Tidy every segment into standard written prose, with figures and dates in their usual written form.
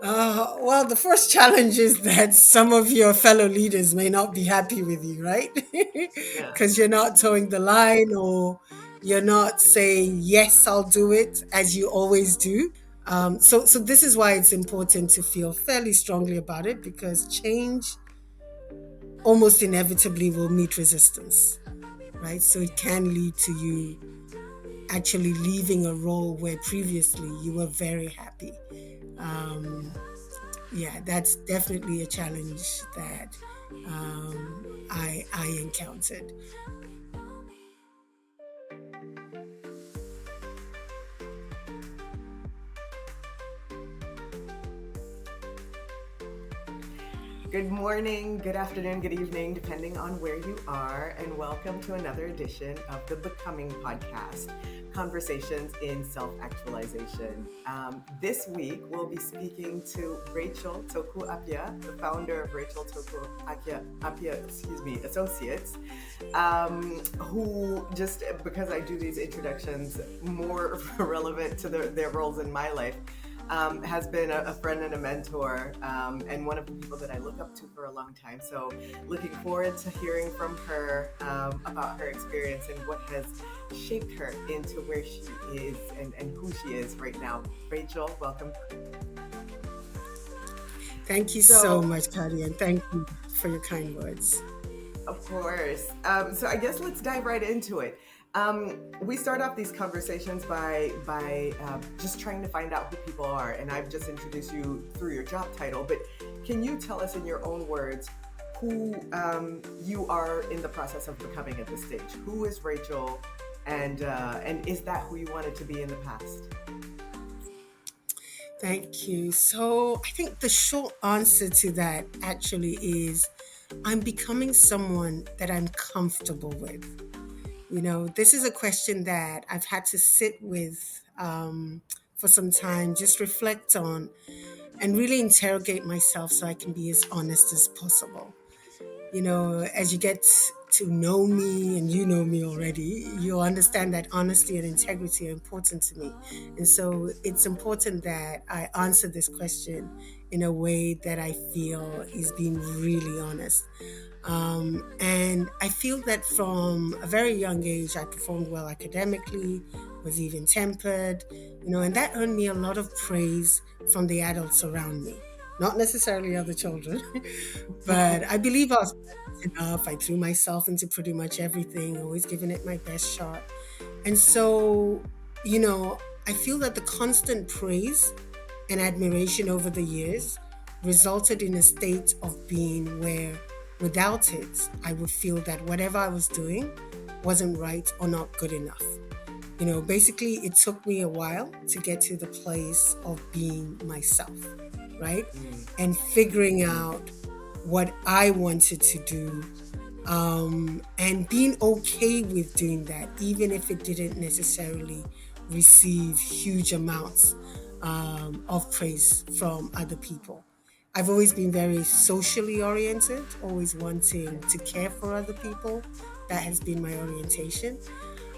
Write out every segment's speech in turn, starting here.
Well, the first challenge is that some of your fellow leaders may not be happy with you, right? Yeah. Because you're not towing the line or you're not saying, yes, I'll do it as you always do. So this is why it's important to feel fairly strongly about it because change almost inevitably will meet resistance, right? So it can lead to you actually leaving a role where previously you were very happy. Um, yeah, that's definitely a challenge that I encountered. Good morning, good afternoon, good evening, depending on where you are, and welcome to another edition of the Becoming Podcast, Conversations in Self-Actualization. This week, we'll be speaking to Rachel Toku-Appiah, the founder of Rachel Toku-Appiah Associates, who, just because I do these introductions more relevant to their roles in my life, has been a friend and a mentor, and one of the people that I look up to for a long time. So looking forward to hearing from her about her experience and what has shaped her into where she is and who she is right now. Rachel, welcome. Thank you so So, much, Kadi, and thank you for your kind words. of course. So I guess let's dive right into it. We start off these conversations by just trying to find out who people are, and I've just introduced you through your job title. But can you tell us in your own words who you are in the process of becoming at this stage? Who is Rachel, and is that who you wanted to be in the past? Thank you. So I think the short answer to that actually is I'm becoming someone that I'm comfortable with. You know, this is a question that I've had to sit with for some time, just reflect on, and really interrogate myself so I can be as honest as possible. You know, as you get to know me and you know me already, you'll understand that honesty and integrity are important to me. And so it's important that I answer this question in a way that I feel is being really honest. And I feel that from a very young age, I performed well academically, was even tempered, you know, and that earned me a lot of praise from the adults around me. Not necessarily other children, but I believe I was enough. I threw myself into pretty much everything, always giving it my best shot. And so, you know, I feel that the constant praise and admiration over the years resulted in a state of being where without it, I would feel that whatever I was doing wasn't right or not good enough. You know, basically, it took me a while to get to the place of being myself, right? Mm. And figuring out what I wanted to do, and being okay with doing that, even if it didn't necessarily receive huge amounts of praise from other people. I've always been very socially oriented, always wanting to care for other people. That has been my orientation.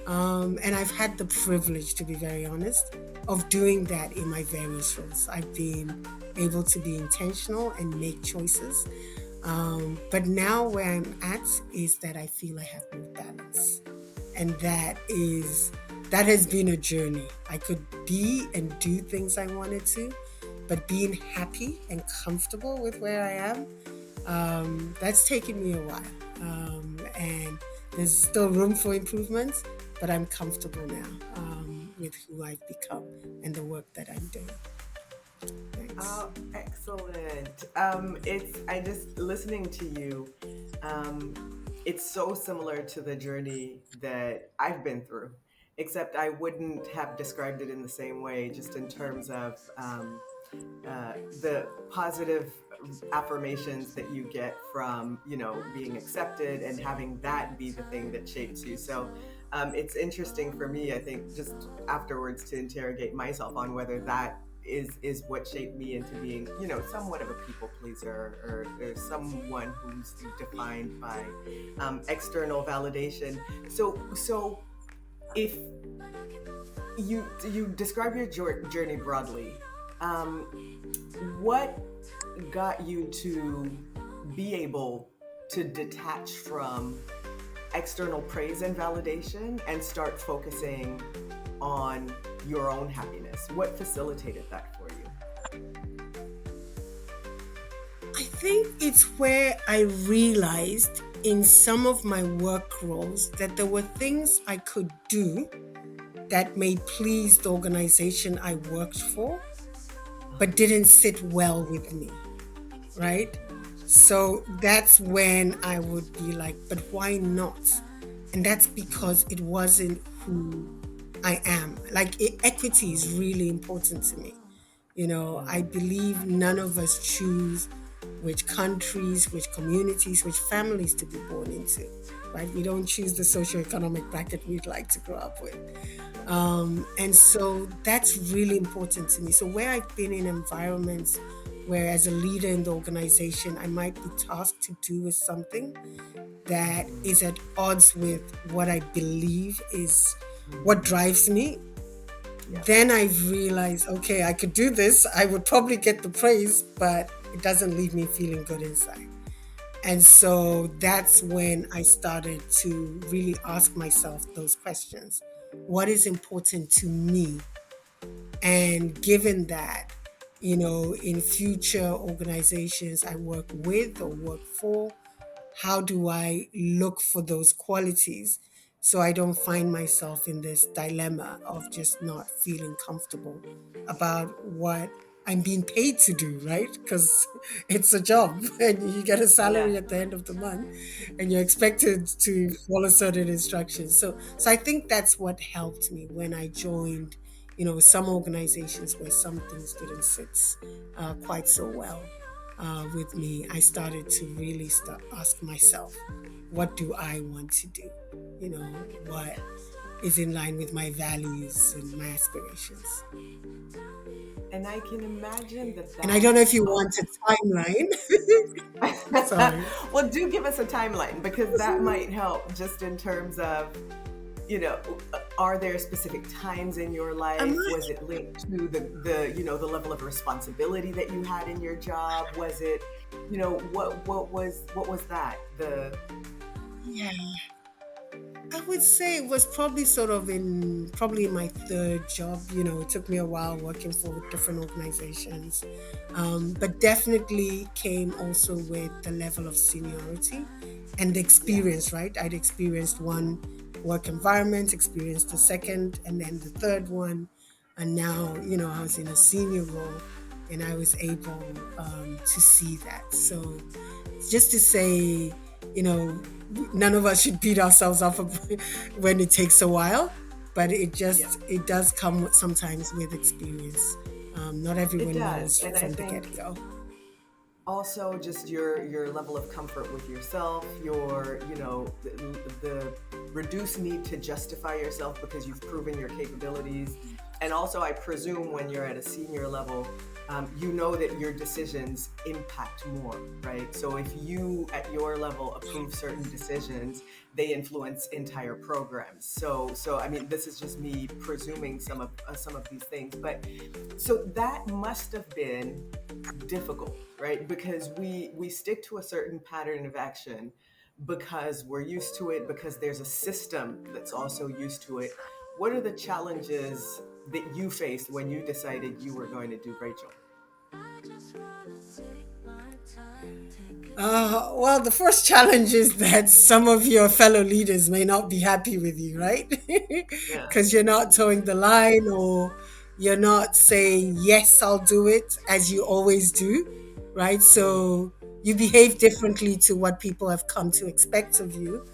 And I've had the privilege, to be very honest, of doing that in my various roles. I've been able to be intentional and make choices. But now where I'm at is that I feel I have more balance. And that has been a journey. I could be and do things I wanted to, but being happy and comfortable with where I am, that's taken me a while. And there's still room for improvements, but I'm comfortable now with who I've become and the work that I'm doing. Thanks. Oh, excellent. It's I just listening to you. Um, it's so similar to the journey that I've been through, except I wouldn't have described it in the same way, just in terms of the positive affirmations that you get from, being accepted and having that be the thing that shapes you. So it's interesting for me, I think, just afterwards to interrogate myself on whether that is what shaped me into being, somewhat of a people pleaser, or someone who's defined by external validation. So if you describe your journey broadly, What got you to be able to detach from external praise and validation and start focusing on your own happiness? What facilitated that for you? I think it's where I realized in some of my work roles that there were things I could do that may please the organization I worked for, but didn't sit well with me, right? So that's when I would be like, but why not? And that's because it wasn't who I am. Like, equity is really important to me. I believe none of us choose which countries, which communities, which families to be born into, right? We don't choose the socioeconomic bracket we'd like to grow up with. And so that's really important to me. So where I've been in environments where as a leader in the organization, I might be tasked to do with something that is at odds with what I believe is what drives me, Yeah. then I've realized, okay, I could do this. I would probably get the praise, but it doesn't leave me feeling good inside. And so that's when I started to really ask myself those questions. What is important to me? And given that, in future organizations I work with or work for, how do I look for those qualities so I don't find myself in this dilemma of just not feeling comfortable about what I'm being paid to do, right? Because it's a job and you get a Yeah. salary at the end of the month and you're expected to follow certain instructions. So I think that's what helped me when I joined, some organizations where some things didn't sit quite so well with me. I started to really start ask myself, what do I want to do? What is in line with my values and my aspirations. And I can imagine that And I don't know if you uh, want a timeline. Sorry. well, do give us a timeline because that might help just in terms of, you know, are there specific times in your Am life? I? Was it linked to the level of responsibility that you had in your job? Was it, what was that? Yeah. I would say it was probably sort of probably in my third job. It took me a while working for different organizations, but definitely came also with the level of seniority and the Yeah. experience, right? I'd experienced one work environment, experienced the second, and then the third one. And now, I was in a senior role and I was able to see that. So just to say, you know, none of us should beat ourselves up when it takes a while, but Yeah. it does come sometimes with experience. Not It everyone does. knows And I from the think get-go. also just your level of comfort with yourself, your the reduced need to justify yourself because you've proven your capabilities. And also, I presume when you're at a senior level, you know that your decisions impact more, right? So if you at your level approve certain decisions, they influence entire programs. So I mean, this is just me presuming some of these things. But so that must have been difficult, right? Because we stick to a certain pattern of action because we're used to it, because there's a system that's also used to it. What are the challenges that you faced when you decided you were going to do Rachel? Well, the first challenge is that some of your fellow leaders may not be happy with you, right? Yeah. Because you're not towing the line, or you're not saying, yes, I'll do it, as you always do, right? Mm, So you behave differently to what people have come to expect of you.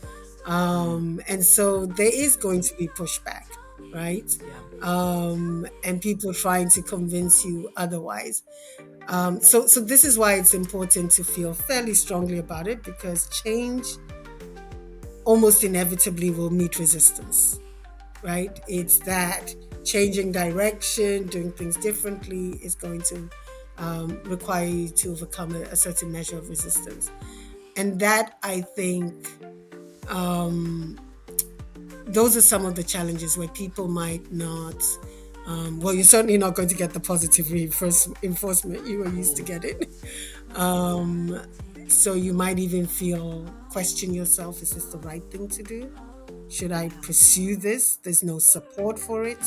mm, And so there is going to be pushback, right? yeah. And people trying to convince you otherwise. So this is why it's important to feel fairly strongly about it, because change almost inevitably will meet resistance, right? It's that changing direction, doing things differently is going to require you to overcome a certain measure of resistance. And that, I think, um, those are some of the challenges where people might not Well, you're certainly not going to get the positive reinforcement you were used to Mm, getting. Um, so you might even question yourself: is this the right thing to do? Should I yeah. pursue this? There's no support for it.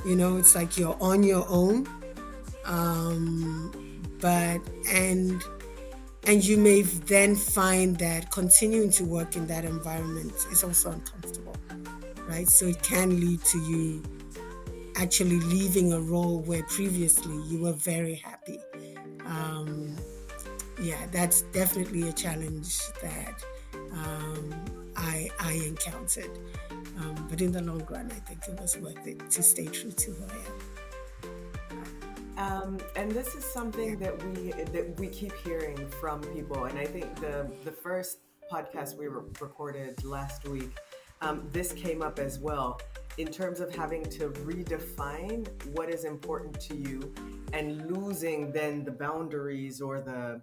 It's like you're on your own. Um, but and you may then find that continuing to work in that environment is also uncomfortable, right? So it can lead to you actually leaving a role where previously you were very happy. Um, Yeah. yeah, that's definitely a challenge that I encountered. But in the long run, I think it was worth it to stay true to who I am. And this is Yeah. something that we keep hearing from people, and I think the first podcast we recorded last week, this came up as well in terms of having to redefine what is important to you, and losing then the boundaries or the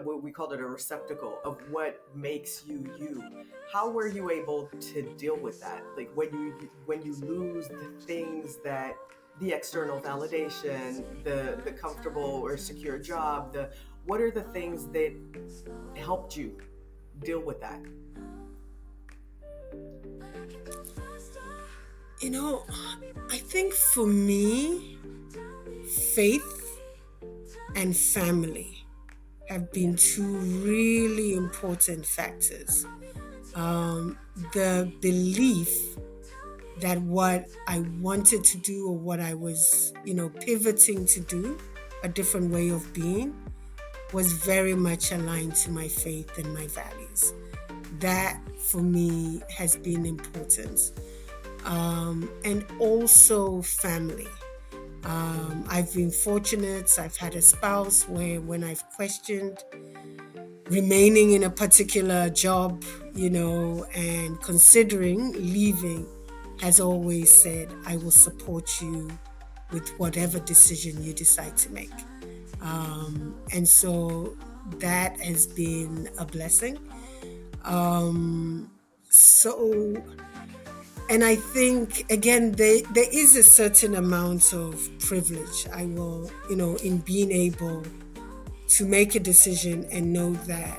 what we called it, a receptacle of what makes you you. How were you able to deal with that, like when you lose the things that, the external validation, the comfortable or secure job, the what are the things that helped you deal with that? You know, I think for me, faith and family have been Yeah. two really important factors. The belief that what I wanted to do, or what I was, pivoting to do, a different way of being, was very much aligned to my faith and my values. That for me has been important. And also family. I've been fortunate. I've had a spouse where when I've questioned remaining in a particular job, and considering leaving, has always said, I will support you with whatever decision you decide to make. And so that has been a blessing. So, and I think, again, there is a certain amount of privilege, I will, in being able to make a decision and know that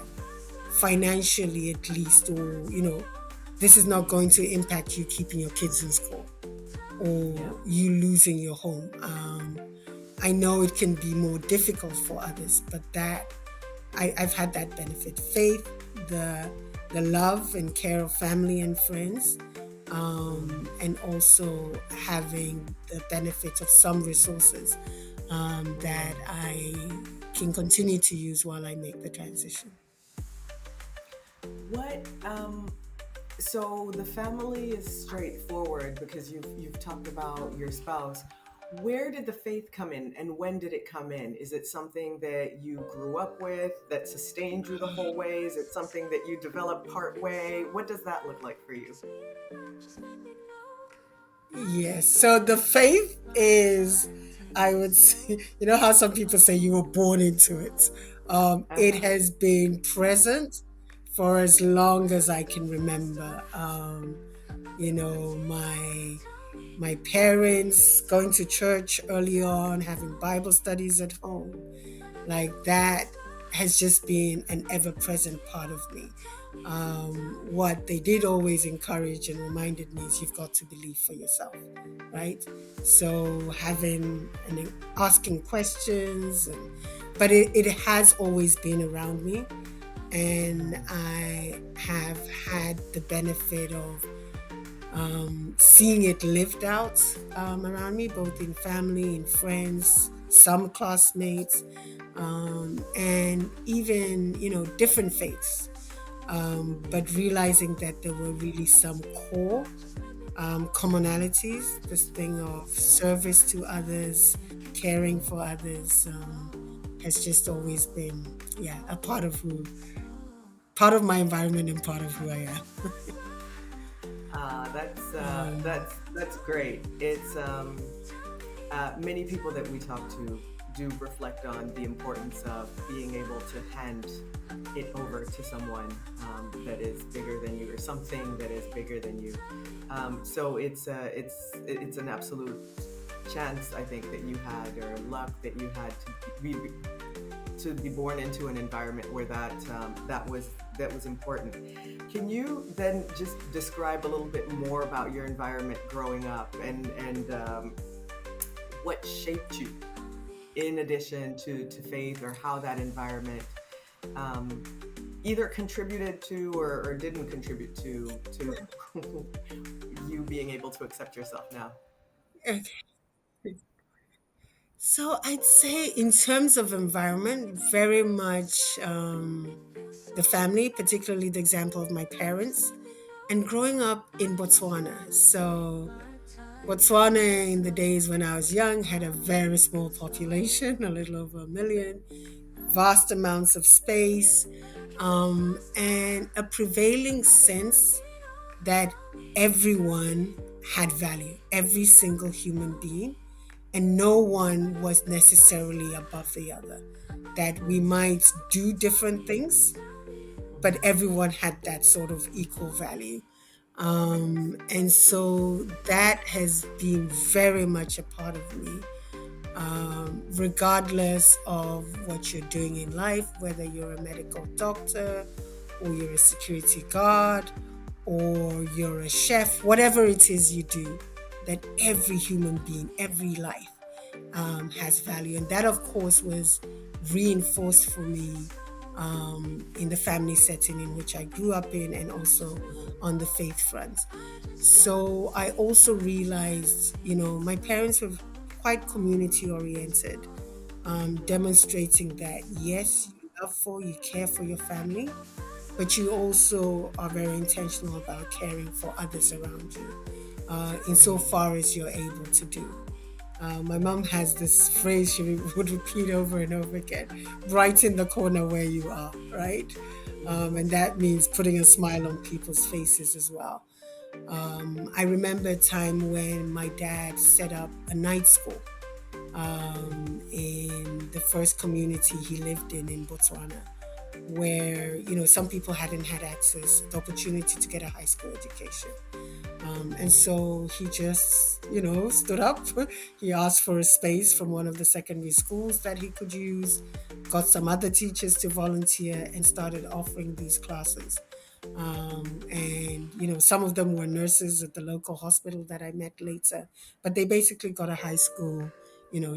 financially, at least, or this is not going to impact you keeping your kids in school, Yeah. or you losing your home. I know it can be more difficult for others, but I've had that benefit: faith, the the love and care of family and friends, Mm. and also having the benefit of some resources that Mm. I can continue to use while I make the transition. What So the family is straightforward because you've talked about your spouse. Where did the faith come in, and when did it come in? Is it something that you grew up with that sustained you the whole way? Is it something that you developed part way? What does that look like for you? Yes. So the faith is, I would say, how some people say you were born into it. It Uh-huh. has been present for as long as I can remember. My parents going to church early on, having Bible studies at home, like that has just been an ever present part of me. What they did always encourage and reminded me is you've got to believe for yourself, right? So having and asking questions, but it has always been around me, and Mm. I have had the benefit of seeing it lived out around me, both in family, in friends, some classmates, and even different faiths. But realizing that there were really some core commonalities. This thing of service to others, caring for others, has just always been, yeah, a part of my environment and part of who I am. That's Um, great. It's many people that we talk to. do reflect on the importance of being able to hand it over to someone that is bigger than you, or something that is bigger than you. So it's an absolute chance, I think, that you had, or luck that you had to be born into an environment where that was important. Can you then just describe a little bit more about your environment growing up, and what shaped you, in addition to faith, or how that environment um, either contributed to, or didn't contribute to you being able to accept yourself now? Okay. So I'd say, in terms of environment, very much the family, particularly the example of my parents, and growing up in Botswana. So Botswana, in the days when I was young, had a very small population, a little over 1 million, vast amounts of space, and a prevailing sense that everyone had value, every single human being, and no one was necessarily above the other. That we might do different things, but Mhm. everyone had that sort of equal value. And so that has been very much a part of me, regardless of what you're doing in life, whether you're a medical doctor, or you're a security guard, or you're a chef, whatever it is you do, that every human being, every life has value. And that, of course, was reinforced for me in the family setting in which I grew up in, and also Mhm. on the faith front. So I also realized, my parents were quite community oriented, demonstrating that yes, you care for your family, but you also are very intentional about caring for others around you, Mhm. insofar as you're able to do. My mom has this phrase she would repeat over and over again: brighten the corner where you are, right? And Mhm. that means putting a smile on people's faces as well. I remember a time when my dad set up a night school in the first community he lived in Botswana, where some people hadn't had access, the opportunity to get a high school education. And so he just, stood up. He asked for a space from one of the secondary schools that he could use, got some other teachers to volunteer, and started offering these classes. And, some of them were nurses at the local hospital that I met later, but they basically got a high school,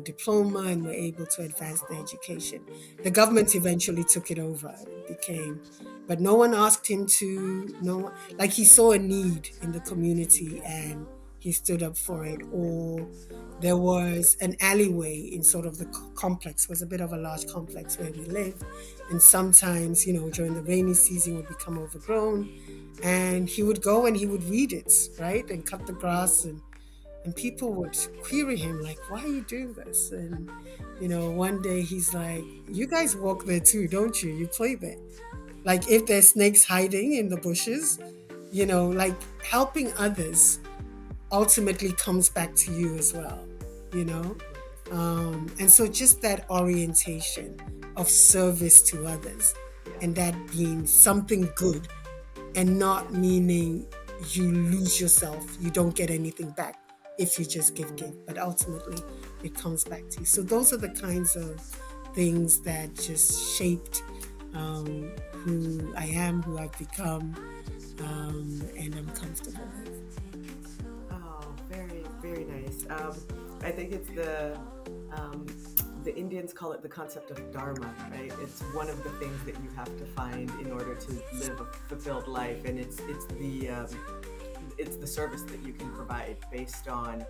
diploma, and were able to advance their education. The government eventually took it over. It became, but no one asked him to, no one, like, he saw a need in the community and he stood up for it. Or there was an alleyway in sort of the complex, was a bit of a large complex where we lived, and sometimes, during the rainy season would become overgrown, and he would go and he would weed it, right, and cut the grass, and people would query him like, why are you doing this? And one day he's like, you guys walk there too, don't you? You play there. Like, if there's snakes hiding in the bushes, like, helping others ultimately comes back to you as well, you know? And so just that orientation of service to others, Yeah. and that being something good, and Yeah. not meaning you lose yourself, you don't get anything back if you just give, Mhm. but ultimately it comes back to you. So those are the kinds of things that just shaped who I am, who I've become, and I'm comfortable with. Oh, very, very nice. I think it's um, the Indians call it the concept of dharma, right? It's one of the things that you have to find in order to live a fulfilled life, and it's the service that you can provide based on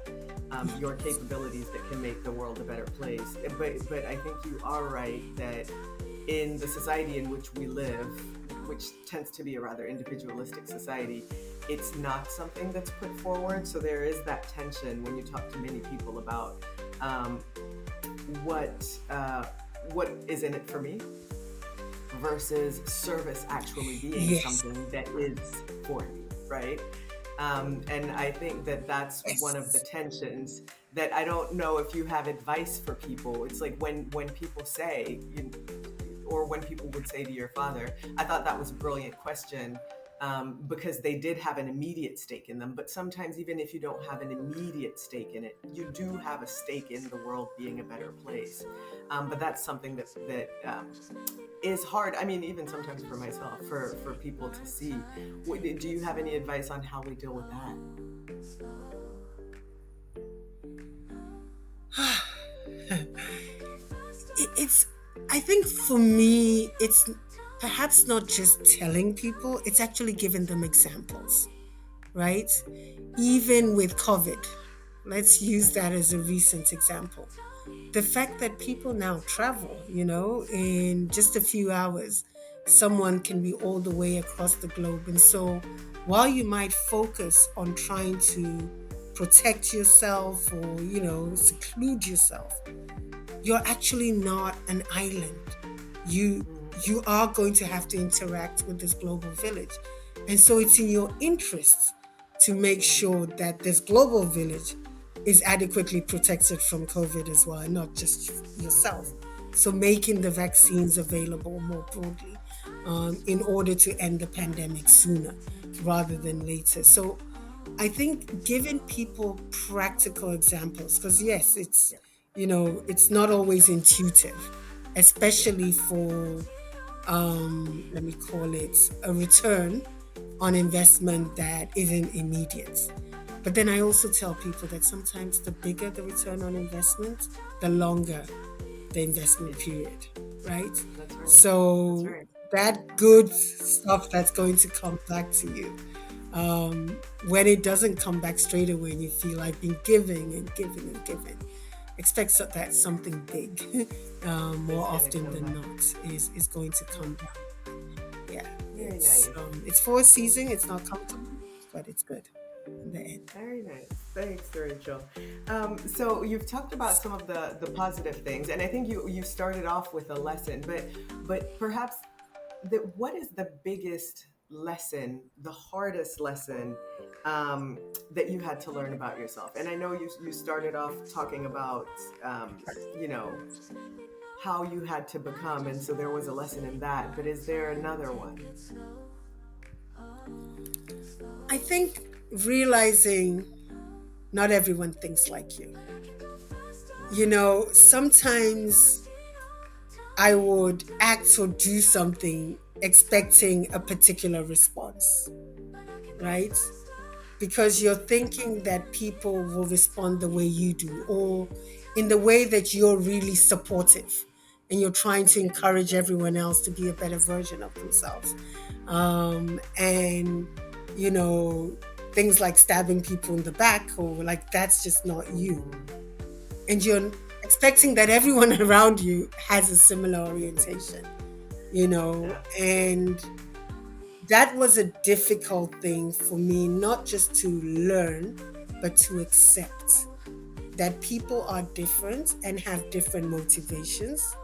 your capabilities that can make the world a better place. But I think you are right that in the society in which we live, which tends to be a rather individualistic society, it's not something that's put forward. So there is that tension when you talk to many people about um, what what is in it for me versus service actually being Yes, something that is for you, right? And I think that that's one of the yes, tensions that I don't know if you have advice for people. It's like when people say, or when people would say to your father, I thought that was a brilliant question, because they did have an immediate stake in them. But sometimes, even if you don't have an immediate stake in it, you do have a stake in the world being a better place. But that's something that is hard. I mean, even sometimes for myself, for people to see. Do you have any advice on how we deal with that? It's, I think for me, it's perhaps not just telling people, it's actually giving them examples, right? Even with COVID, let's use that as a recent example. The fact that people now travel, in just a few hours, someone can be all the way across the globe. And so while you might focus on trying to protect yourself or, seclude yourself, you're actually not an island. You you are going to have to interact with this global village. And so it's in your interests to make sure that this global village is adequately protected from COVID as well, and not just yourself. So making the vaccines available more broadly, in order to end the pandemic sooner rather than later. So I think giving people practical examples, because yes, Yeah. it's not always intuitive, especially for, let me call it, a return on investment that isn't immediate. But then I also tell people that sometimes the bigger the return on investment, the longer the investment period, right? That's right. That's So right. that good stuff that's going to come back to you, when it doesn't come back straight away and you feel like been giving and giving and giving, expect that something big, more It's gonna often come than back. not, is going to come back. Yeah, Very it's nice. it's for a season. It's not comfortable, but it's good in the end. Very nice. Thanks, Rachel. So you've talked about some of the positive things, and I think you started off with a lesson, but perhaps what is the biggest lesson, the hardest lesson, that you had to learn about yourself? And I know you started off talking about, you know, how you had to become, and so there was a lesson in that. But is there another one? I think realizing not everyone thinks like you. Sometimes I would act or do something expecting a particular response, right? Because you're thinking that people will respond the way you do, or in the way that you're really supportive and you're trying to encourage everyone else to be a better version of themselves. And, you know, things like stabbing people in the back, or like that's just not you. And you're expecting that everyone around you has a similar orientation, Yeah. and that was a difficult thing for me, not just to learn, but to accept that people are different and have different motivations.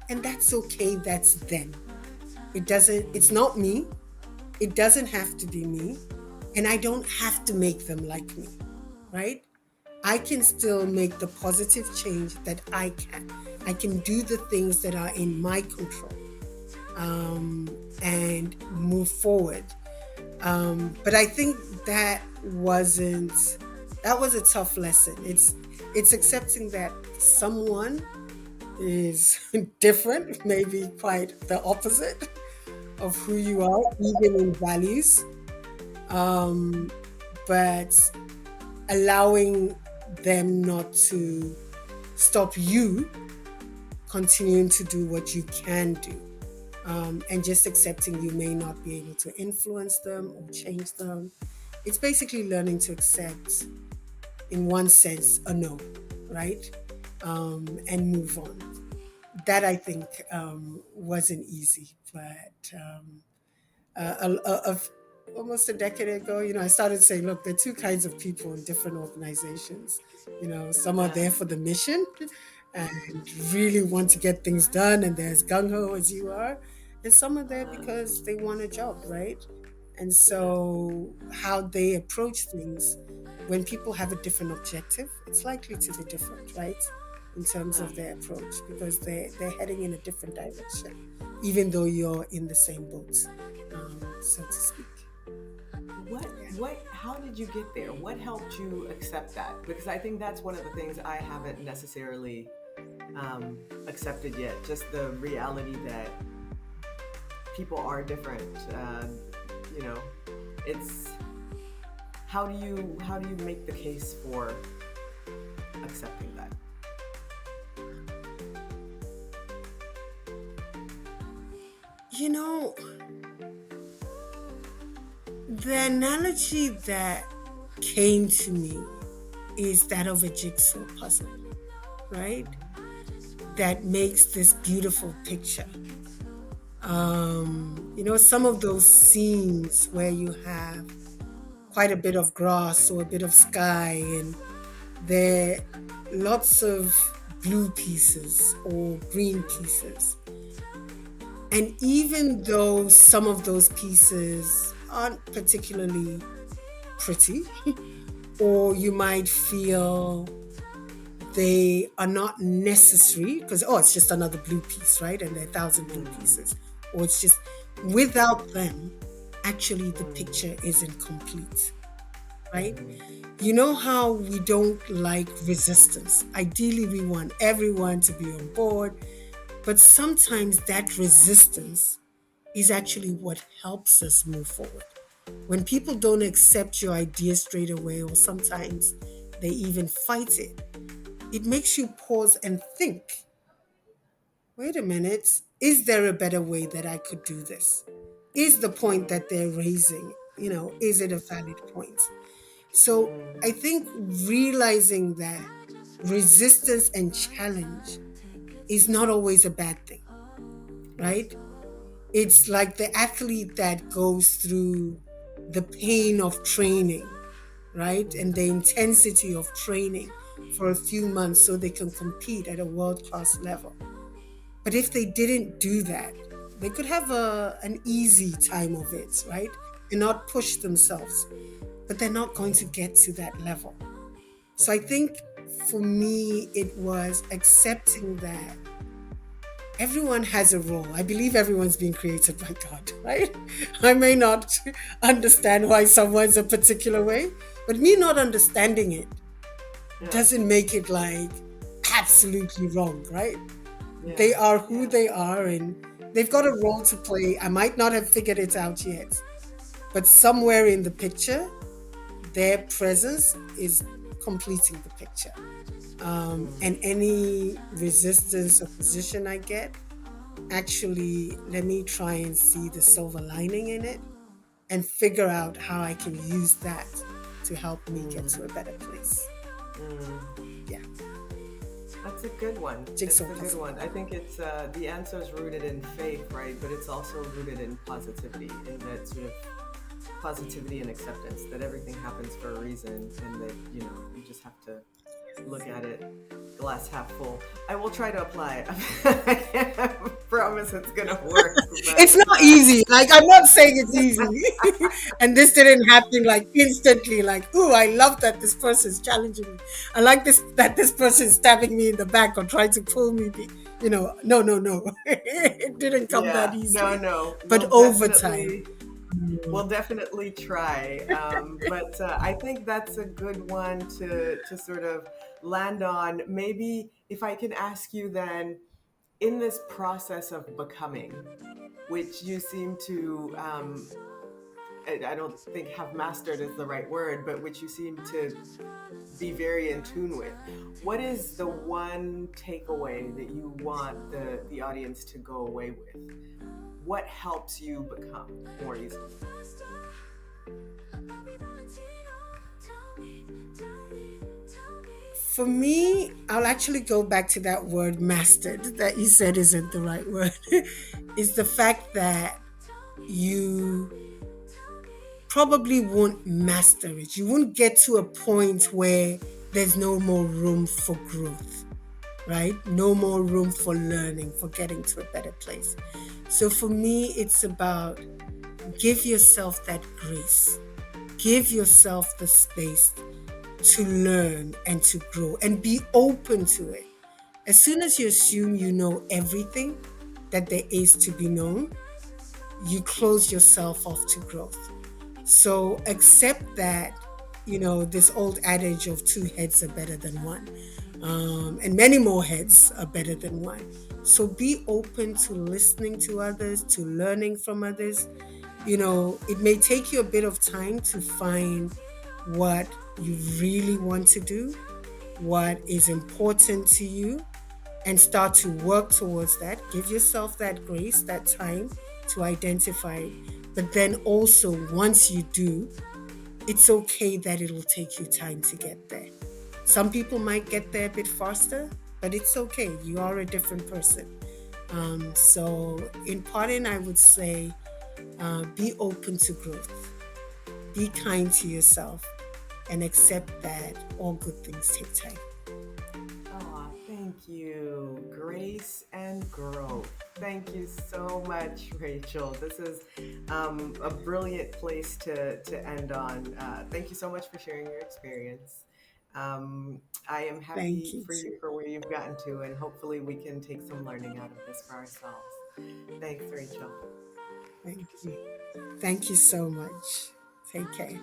And that's okay, that's them. It's not me. It doesn't have to be me. And I don't have to make them like me, right? I can still make the positive change that I can. I can do the things that are in my control, and move forward. But I think wasn't that was a tough lesson. It's accepting that someone is different, maybe quite the opposite of who you are, even in values. Um, but allowing them not to stop you continuing to do what you can do. And just accepting you may not be able to influence them or change them. It's basically learning to accept, in one sense, a no, right? And move on. That I think, wasn't easy, but almost a decade ago, I started saying, look, there are two kinds of people in different organizations. Some are Yeah. there for the mission and really want to get things done, and they're as gung ho as you are. And some are there Uh, because they want a job, right? And so, how they approach things, when people have a different objective, it's likely to be different, right? In terms Huh. of their approach, because they're heading in a different direction, even though you're in the same boat, so to speak. How did you get there? What helped you accept that? Because I think that's one of the things I haven't necessarily accepted yet. Just the reality that people are different. You know, it's how do you make the case for accepting that? You know, the analogy that came to me is that of a jigsaw puzzle, right? That makes this beautiful picture. Some of those scenes where you have quite a bit of grass or a bit of sky, and there are lots of blue pieces or green pieces. And even though some of those pieces aren't particularly pretty, or you might feel they are not necessary because, oh, it's just another blue piece, right? And there are 1,000 blue pieces. Or it's just, without them, actually the picture isn't complete, right? You know how we don't like resistance. Ideally, we want everyone to be on board, but sometimes that resistance is actually what helps us move forward. When people don't accept your idea straight away, or sometimes they even fight it, it makes you pause and think, wait a minute, is there a better way that I could do this? Is the point that they're raising, is it a valid point? So I think realizing that resistance and challenge is not always a bad thing, right? It's like the athlete that goes through the pain of training, right? And the intensity of training for a few months so they can compete at a world-class level. But if they didn't do that, they could have an easy time of it, right? And not push themselves. But they're not going to get to that level. So I think for me, it was accepting that everyone has a role. I believe everyone's being created by God, right? I may not understand why someone's a particular way, but me not understanding it Yeah, doesn't make it like absolutely wrong, right? yeah, They are who yeah. they are, and they've got a role to play. I might not have figured it out yet, but somewhere in the picture, their presence is completing the picture. And any resistance or position I get, actually, let me try and see the silver lining in it and figure out how I can use that to help me get to a better place. Yeah, That's a good one. It's jigsaw a good puzzle. one. I think it's the answer is rooted in faith, right? But it's also rooted in positivity, in that sort of positivity and acceptance that everything happens for a reason, and that you just have to look at it glass half full. I will try to apply it. I can't promise it's gonna work, It's but not easy. Like, I'm not saying it's easy. And this didn't happen like instantly, like, ooh, I love that this person's challenging me. I like this that this person's stabbing me in the back or trying to pull me. No, no, no. It didn't come that yeah, no, easily. no, But over time. we'll definitely try. But I think that's a good one to sort of land on. Maybe if I can ask you then, in this process of becoming, which you seem to, I don't think have mastered is the right word, but which you seem to be very in tune with, what is the one takeaway that you want the audience to go away with? What helps you become more easily? For me, I'll actually go back to that word mastered that you said isn't the right word. Is the fact that you probably won't master it. You won't get to a point where there's no more room for growth, right? No more room for learning, for getting to a better place. So for me, it's about give yourself that grace. Give yourself the space to learn and to grow and be open to it. As soon as you assume you know everything that there is to be known, you close yourself off to growth. So accept that, this old adage of two heads are better than one, and many more heads are better than one. So be open to listening to others, to learning from others. It may take you a bit of time to find what you really want to do, what is important to you, and start to work towards that. Give yourself that grace, that time to identify it. But then also, once you do, it's okay that it'll take you time to get there. Some people might get there a bit faster, but it's okay. You are a different person. So, in parting, I would say be open to growth, be kind to yourself, and accept that all good things take time. Oh, thank you. Grace and growth. Thank you so much, Rachel. This is a brilliant place to end on. Thank you so much for sharing your experience. Um, I am Thank happy you for too. you for where you've gotten to, and hopefully we can take some learning out of this for ourselves. Thanks, Rachel. Thank you. Thank you so much. Take care.